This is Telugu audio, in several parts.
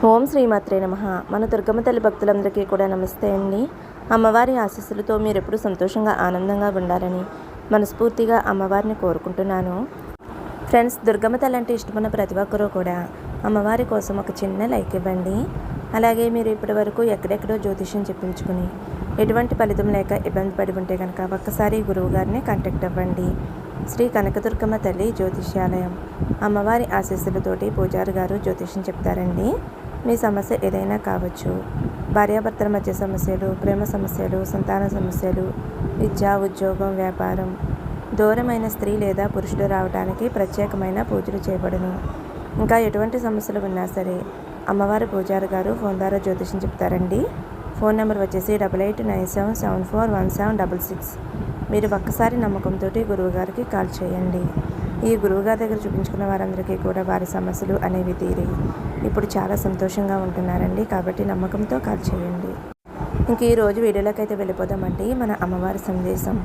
ఓం శ్రీమాత్రే నమః. మన దుర్గమ్మ తల్లి భక్తులందరికీ కూడా నమస్తే అండి. అమ్మవారి ఆశీస్సులతో మీరు ఎప్పుడు సంతోషంగా ఆనందంగా ఉండాలని మనస్ఫూర్తిగా అమ్మవారిని కోరుకుంటున్నాను. ఫ్రెండ్స్, దుర్గమ్మ తల్లి అంటే ఇష్టమైన ప్రతి ఒక్కరూ కూడా అమ్మవారి కోసం ఒక చిన్న లైక్ ఇవ్వండి. అలాగే మీరు ఇప్పటి వరకు ఎక్కడెక్కడో జ్యోతిష్యం చెప్పించుకుని ఎటువంటి ఫలితం లేక ఇబ్బంది పడి ఉంటే కనుక ఒక్కసారి గురువు గారిని కాంటాక్ట్ అవ్వండి. శ్రీ కనకదుర్గమ్మ తల్లి జ్యోతిష్యాలయం. అమ్మవారి ఆశీస్సులతోటి పూజారి గారు జ్యోతిష్యం చెప్తారండి. మీ సమస్య ఏదైనా కావచ్చు. భార్యాభర్తల మధ్య సమస్యలు, ప్రేమ సమస్యలు, సంతాన సమస్యలు, విద్య, ఉద్యోగం, వ్యాపారం, దూరమైన స్త్రీ లేదా పురుషుడు రావడానికి ప్రత్యేకమైన పూజలు చేయబడును. ఇంకా ఎటువంటి సమస్యలు ఉన్నా సరే అమ్మవారి పూజారి గారు ఫోన్ ద్వారా జ్యోతిష్యం చెప్తారండి. ఫోన్ నెంబర్ వచ్చేసి 8897741766. మీరు ఒక్కసారి నమ్మకంతో గురువుగారికి కాల్ చేయండి. ఈ గురువుగారి దగ్గర చూపించుకున్న వారందరికీ కూడా వారి సమస్యలు అనేవి తీరి ఇప్పుడు చాలా సంతోషంగా ఉంటున్నారండి. కాబట్టి నమ్మకంతో కాల్ చేయండి. ఇంక ఈరోజు వీడియోలోకి అయితే వెళ్ళిపోదామండి. మన అమ్మవారి సందేశం.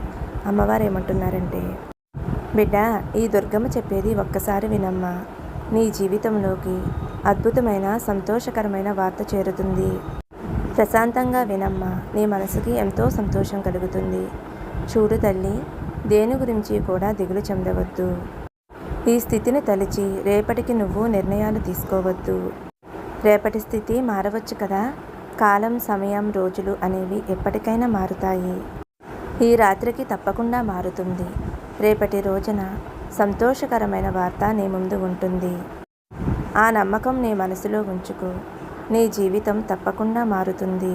అమ్మవారు ఏమంటున్నారంటే, బిడ్డ, ఈ దుర్గమ్మ చెప్పేది ఒక్కసారి వినమ్మా. నీ జీవితంలోకి అద్భుతమైన సంతోషకరమైన వార్త చేరుతుంది. ప్రశాంతంగా వినమ్మా. నీ మనసుకి ఎంతో సంతోషం కలుగుతుంది. చూడు తల్లి, దేని గురించి కూడా దిగులు చెందవద్దు. ఈ స్థితిని తలిచి రేపటికి నువ్వు నిర్ణయాలు తీసుకోవద్దు. రేపటి స్థితి మారవచ్చు కదా. కాలం, సమయం, రోజులు అనేవి ఎప్పటికైనా మారుతాయి. ఈ రాత్రికి తప్పకుండా మారుతుంది. రేపటి రోజున సంతోషకరమైన వార్త నీ ముందు ఉంటుంది. ఆ నమ్మకం నీ మనసులో ఉంచుకో. నీ జీవితం తప్పకుండా మారుతుంది.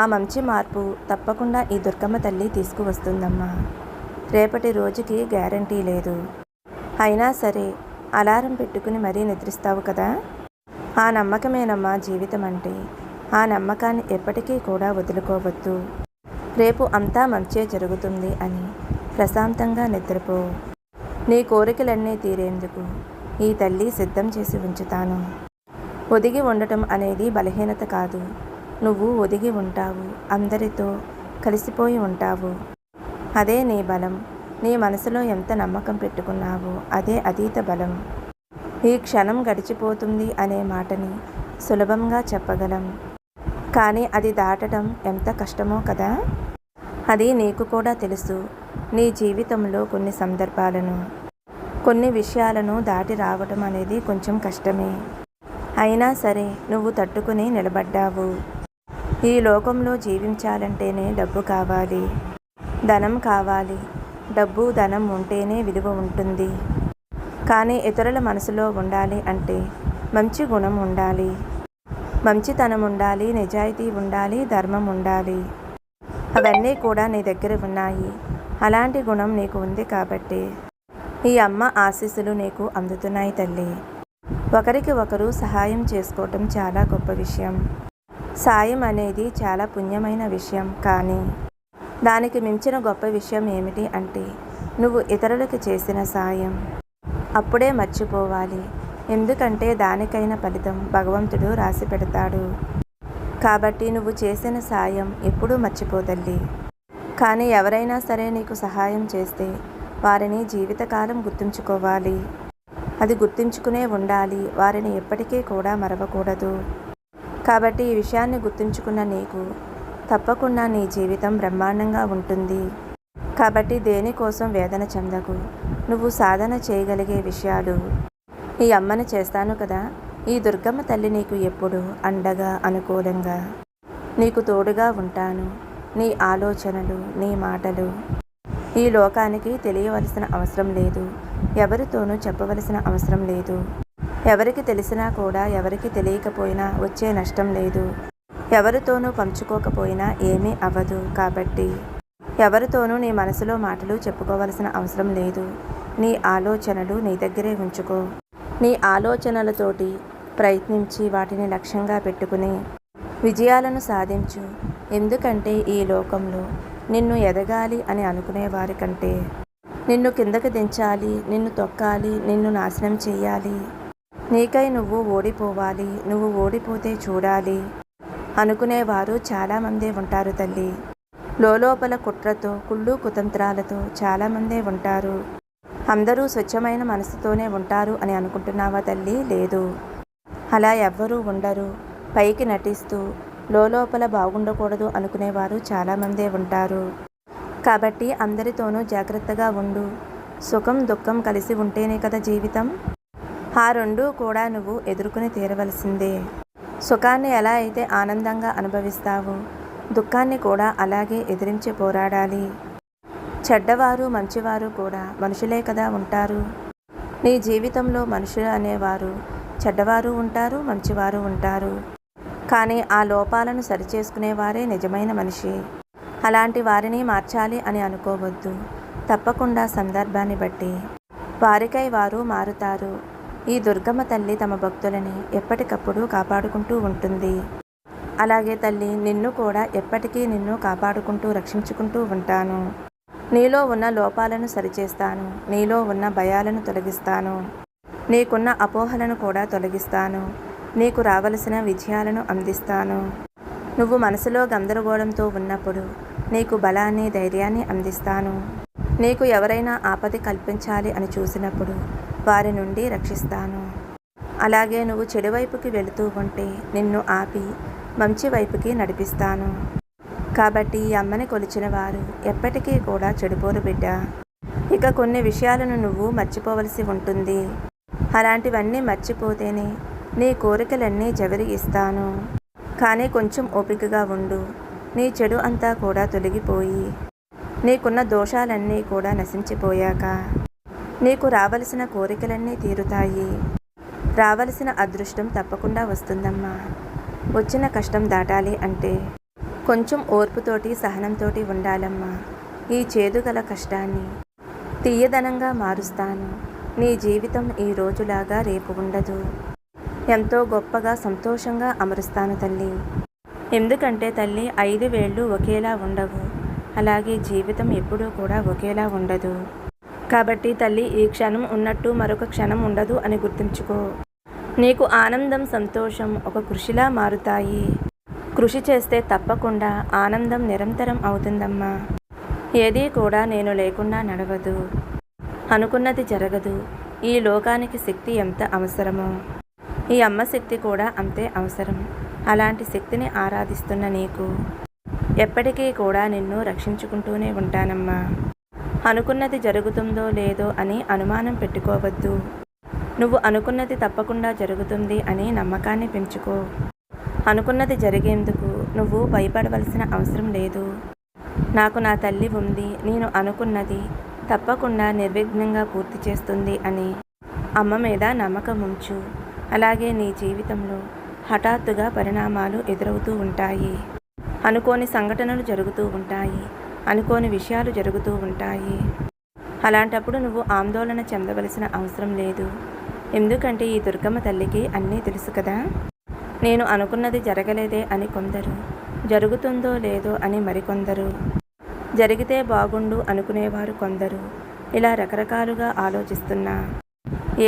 ఆ మంచి మార్పు తప్పకుండా ఈ దుర్గమ్మ తల్లి తీసుకువస్తుందమ్మా. రేపటి రోజుకి గ్యారంటీ లేదు. అయినా సరే అలారం పెట్టుకుని మరీ నిద్రిస్తావు కదా. ఆ నమ్మకమేనమ్మా జీవితం అంటే. ఆ నమ్మకాన్ని ఎప్పటికీ కూడా వదులుకోవద్దు. రేపు అంతా మంచే జరుగుతుంది అని ప్రశాంతంగా నిద్రపో. నీ కోరికలన్నీ తీరేందుకు ఈ తల్లి సిద్ధం చేసి ఉంచుతాను. ఒదిగి ఉండటం అనేది బలహీనత కాదు. నువ్వు ఒదిగి ఉంటావు. అందరితో కలిసిపోయి ఉంటావు. అదే నీ బలం. నీ మనసులో ఎంత నమ్మకం పెట్టుకున్నావో అదే అతీత బలం. ఈ క్షణం గడిచిపోతుంది అనే మాటని సులభంగా చెప్పగలం, కానీ అది దాటడం ఎంత కష్టమో కదా. అది నీకు కూడా తెలుసు. నీ జీవితంలో కొన్ని సందర్భాలను, కొన్ని విషయాలను దాటి రావడం అనేది కొంచెం కష్టమే. అయినా సరే నువ్వు తట్టుకుని నిలబడ్డావు. ఈ లోకంలో జీవించాలంటేనే డబ్బు కావాలి, ధనం కావాలి. డబ్బు, ధనం ఉంటేనే విలువ ఉంటుంది. కానీ ఇతరుల మనసులో ఉండాలి అంటే మంచి గుణం ఉండాలి, మంచితనం ఉండాలి, నిజాయితీ ఉండాలి, ధర్మం ఉండాలి. అవన్నీ కూడా నీ దగ్గర ఉన్నాయి. అలాంటి గుణం నీకు ఉంది కాబట్టి ఈ అమ్మ ఆశీస్సులు నీకు అందుతున్నాయి తల్లి. ఒకరికి ఒకరు సహాయం చేసుకోవటం చాలా గొప్ప విషయం. సాయం అనేది చాలా పుణ్యమైన విషయం. కానీ దానికి మించిన గొప్ప విషయం ఏమిటి అంటే నువ్వు ఇతరులకు చేసిన సాయం అప్పుడే మర్చిపోవాలి. ఎందుకంటే దానికైన ఫలితం భగవంతుడు రాసి పెడతాడు. కాబట్టి నువ్వు చేసిన సాయం ఎప్పుడూ మర్చిపోతల్లి. కానీ ఎవరైనా సరే నీకు సహాయం చేస్తే వారిని జీవితకాలం గుర్తుంచుకోవాలి. అది గుర్తుంచుకునే ఉండాలి. వారిని ఎప్పటికీ కూడా మరవకూడదు. కాబట్టి ఈ విషయాన్ని గుర్తుంచుకున్న నీకు తప్పకుండా నీ జీవితం బ్రహ్మాండంగా ఉంటుంది. కాబట్టి దేనికోసం వేదన చెందకు. నువ్వు సాధన చేయగలిగే విషయాలు ఈ అమ్మని చేస్తాను కదా. ఈ దుర్గమ్మ తల్లి నీకు ఎప్పుడు అండగా, అనుకూలంగా, నీకు తోడుగా ఉంటాను. నీ ఆలోచనలు, నీ మాటలు ఈ లోకానికి తెలియవలసిన అవసరం లేదు. ఎవరితోనూ చెప్పవలసిన అవసరం లేదు. ఎవరికి తెలిసినా కూడా ఎవరికి తెలియకపోయినా వచ్చే నష్టం లేదు. ఎవరితోనూ పంచుకోకపోయినా ఏమీ అవ్వదు. కాబట్టి ఎవరితోనూ నీ మనసులో మాటలు చెప్పుకోవలసిన అవసరం లేదు. నీ ఆలోచనలు నీ దగ్గరే ఉంచుకో. నీ ఆలోచనలతోటి ప్రయత్నించి వాటిని లక్ష్యంగా పెట్టుకుని విజయాలను సాధించు. ఎందుకంటే ఈ లోకంలో నిన్ను ఎదగాలి అని అనుకునే వారి కంటే నిన్ను కిందకి దించాలి, నిన్ను తొక్కాలి, నిన్ను నాశనం చేయాలి, నీకై నువ్వు ఓడిపోవాలి, నువ్వు ఓడిపోతే చూడాలి అనుకునేవారు చాలామందే ఉంటారు తల్లి. లోపల కుట్రతో, కుళ్ళు కుతంత్రాలతో చాలామందే ఉంటారు. అందరూ స్వచ్ఛమైన మనసుతోనే ఉంటారు అని అనుకుంటున్నావా తల్లి? లేదు. అలా ఎవ్వరూ ఉండరు. పైకి నటిస్తూ లోపల బాగుండకూడదు అనుకునేవారు చాలామందే ఉంటారు. కాబట్టి అందరితోనూ జాగ్రత్తగా ఉండు. సుఖం దుఃఖం కలిసి ఉంటేనే కదా జీవితం. ఆ రెండూ కూడా నువ్వు ఎదుర్కొని తీరవలసిందే. సుఖాన్ని ఎలా అయితే ఆనందంగా అనుభవిస్తావో దుఃఖాన్ని కూడా అలాగే ఎదిరించి పోరాడాలి. చెడ్డవారు మంచివారు కూడా మనుషులే కదా ఉంటారు. నీ జీవితంలో మనుషులు అనేవారు చెడ్డవారు ఉంటారు, మంచివారు ఉంటారు. కానీ ఆ లోపాలను సరిచేసుకునేవారే నిజమైన మనిషి. అలాంటి వారిని మార్చాలి అని అనుకోవద్దు. తప్పకుండా సందర్భాన్ని బట్టి వారికై వారు మారుతారు. ఈ దుర్గమ్మ తల్లి తమ భక్తులని ఎప్పటికప్పుడు కాపాడుకుంటూ ఉంటుంది. అలాగే తల్లి, నిన్ను కూడా ఎప్పటికీ నిన్ను కాపాడుకుంటూ రక్షించుకుంటూ ఉంటాను. నీలో ఉన్న లోపాలను సరిచేస్తాను. నీలో ఉన్న భయాలను తొలగిస్తాను. నీకున్న అపోహలను కూడా తొలగిస్తాను. నీకు రావలసిన విజయాలను అందిస్తాను. నువ్వు మనసులో గందరగోళంతో ఉన్నప్పుడు నీకు బలాన్ని ధైర్యాన్ని అందిస్తాను. నీకు ఎవరైనా ఆపద కల్పించాలి అని చూసినప్పుడు వారి నుండి రక్షిస్తాను. అలాగే నువ్వు చెడు వైపుకి వెళుతూ ఉంటే నిన్ను ఆపి మంచి వైపుకి నడిపిస్తాను. కాబట్టి ఈ అమ్మని కొలిచిన వారు ఎప్పటికీ కూడా చెడిపోరు బిడ్డ. ఇక కొన్ని విషయాలను నువ్వు మర్చిపోవలసి ఉంటుంది. అలాంటివన్నీ మర్చిపోతేనే నీ కోరికలన్నీ జవరి ఇస్తాను. కానీ కొంచెం ఓపికగా ఉండు. నీ చెడు అంతా కూడా తొలగిపోయి నీకున్న దోషాలన్నీ కూడా నశించిపోయాక నీకు రావలసిన కోరికలన్నీ తీరుతాయి. రావలసిన అదృష్టం తప్పకుండా వస్తుందమ్మా. వచ్చిన కష్టం దాటాలి అంటే కొంచెం ఓర్పుతోటి సహనంతోటి ఉండాలమ్మా. ఈ చేదుగల కష్టాన్ని తీయదనంగా మారుస్తాను. నీ జీవితం ఈ రోజులాగా రేపు ఉండదు. ఎంతో గొప్పగా సంతోషంగా అమరుస్తాను తల్లి. ఎందుకంటే తల్లి, 5 వేళ్ళు ఒకేలా ఉండవు. అలాగే జీవితం ఎప్పుడూ కూడా ఒకేలా ఉండదు. కాబట్టి తల్లి, ఈ క్షణం ఉన్నట్టు మరొక క్షణం ఉండదు అని గుర్తుంచుకో. నీకు ఆనందం సంతోషం ఒక కృషిలా మారుతాయి. కృషి చేస్తే తప్పకుండా ఆనందం నిరంతరం అవుతుందమ్మా. ఏదీ కూడా నేను లేకుండా నడవదు. అనుకున్నది జరగదు. ఈ లోకానికి శక్తి ఎంత అవసరమో ఈ అమ్మ శక్తి కూడా అంతే అవసరం. అలాంటి శక్తిని ఆరాధిస్తున్న నీకు ఎప్పటికీ కూడా నిన్ను రక్షించుకుంటూనే ఉంటానమ్మా. అనుకున్నది జరుగుతుందో లేదో అని అనుమానం పెట్టుకోవద్దు. నువ్వు అనుకున్నది తప్పకుండా జరుగుతుంది అని నమ్మకాన్ని పెంచుకో. అనుకున్నది జరిగేందుకు నువ్వు భయపడవలసిన అవసరం లేదు. నాకు నా తల్లి ఉంది. నేను అనుకున్నది తప్పకుండా నిర్విఘ్నంగా పూర్తి చేస్తుంది అని అమ్మ మీద నమ్మకం ఉంచు. అలాగే నీ జీవితంలో హఠాత్తుగా పరిణామాలు ఎదురవుతూ ఉంటాయి. అనుకోని సంఘటనలు జరుగుతూ ఉంటాయి. అనుకోని విషయాలు జరుగుతూ ఉంటాయి. అలాంటప్పుడు నువ్వు ఆందోళన చెందవలసిన అవసరం లేదు. ఎందుకంటే ఈ దుర్గమ్మ తల్లికి అన్నీ తెలుసు కదా. నేను అనుకున్నది జరగలేదే అని కొందరు, జరుగుతుందో లేదో అని మరికొందరు, జరిగితే బాగుండు అనుకునేవారు కొందరు. ఇలా రకరకాలుగా ఆలోచిస్తున్నా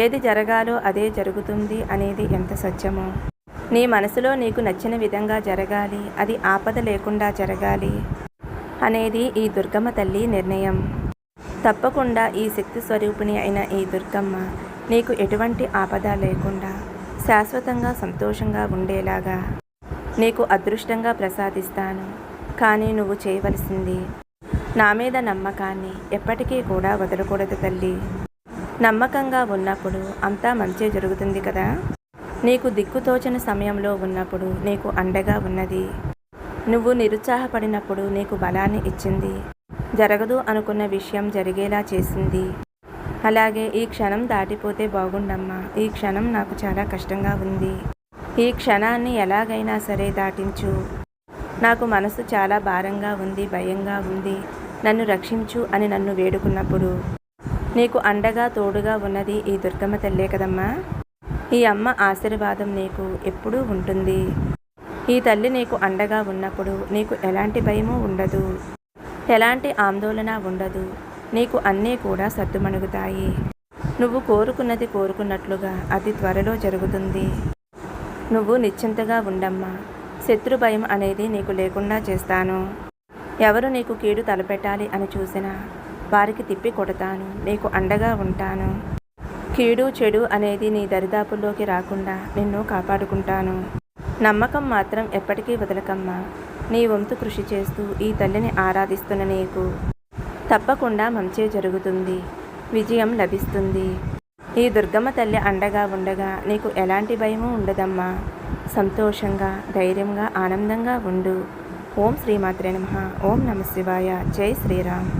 ఏది జరగాలో అదే జరుగుతుంది అనేది ఎంత సత్యమో. నీ మనసులో నీకు నచ్చిన విధంగా జరగాలి, అది ఆపద లేకుండా జరగాలి అనేది ఈ దుర్గమ్మ తల్లి నిర్ణయం. తప్పకుండా ఈ శక్తి స్వరూపిణి అయిన ఈ దుర్గమ్మ నీకు ఎటువంటి ఆపద లేకుండా శాశ్వతంగా సంతోషంగా ఉండేలాగా నీకు అదృష్టంగా ప్రసాదిస్తాను. కానీ నువ్వు చేయవలసింది నా మీద నమ్మకాన్ని ఎప్పటికీ కూడా వదలకూడదు తల్లి. నమ్మకంగా ఉన్నప్పుడు అంతా మంచే జరుగుతుంది కదా. నీకు దిక్కుతోచని సమయంలో ఉన్నప్పుడు నీకు అండగా ఉన్నది. నువ్వు నిరుత్సాహపడినప్పుడు నీకు బలాన్ని ఇచ్చింది. జరగదు అనుకున్న విషయం జరిగేలా చేసింది. అలాగే ఈ క్షణం దాటిపోతే బాగుండమ్మా. ఈ క్షణం నాకు చాలా కష్టంగా ఉంది. ఈ క్షణాన్ని ఎలాగైనా సరే దాటించు. నాకు మనసు చాలా భారంగా ఉంది, భయంగా ఉంది, నన్ను రక్షించు అని నన్ను వేడుకున్నప్పుడు నీకు అండగా తోడుగా ఉన్నది ఈ దుర్గమ్మ తల్లే కదమ్మా. ఈ అమ్మ ఆశీర్వాదం నీకు ఎప్పుడూ ఉంటుంది. ఈ తల్లి నీకు అండగా ఉన్నప్పుడు నీకు ఎలాంటి భయము ఉండదు, ఎలాంటి ఆందోళన ఉండదు. నీకు అన్నీ కూడా సద్దుమణుగుతాయి. నువ్వు కోరుకున్నది కోరుకున్నట్లుగా అతి త్వరలో జరుగుతుంది. నువ్వు నిశ్చింతగా ఉండమ్మా. శత్రు భయం అనేది నీకు లేకుండా చేస్తాను. ఎవరు నీకు కీడు తలపెట్టాలి అని చూసినా వారికి తిప్పి కొడతాను. నీకు అండగా ఉంటాను. కీడు చెడు అనేది నీ దరిదాపుల్లోకి రాకుండా నిన్ను కాపాడుకుంటాను. నమ్మకం మాత్రం ఎప్పటికీ వదలకమ్మా. నీ వంతు కృషి చేస్తూ ఈ తల్లిని ఆరాధిస్తున్న నీకు తప్పకుండా మంచే జరుగుతుంది, విజయం లభిస్తుంది. ఈ దుర్గమ్మ తల్లి అండగా ఉండగా నీకు ఎలాంటి భయమూ ఉండదమ్మా. సంతోషంగా, ధైర్యంగా, ఆనందంగా ఉండు. ఓం శ్రీమాత్రే నమః. ఓం నమః శివాయ. జై శ్రీరామ్.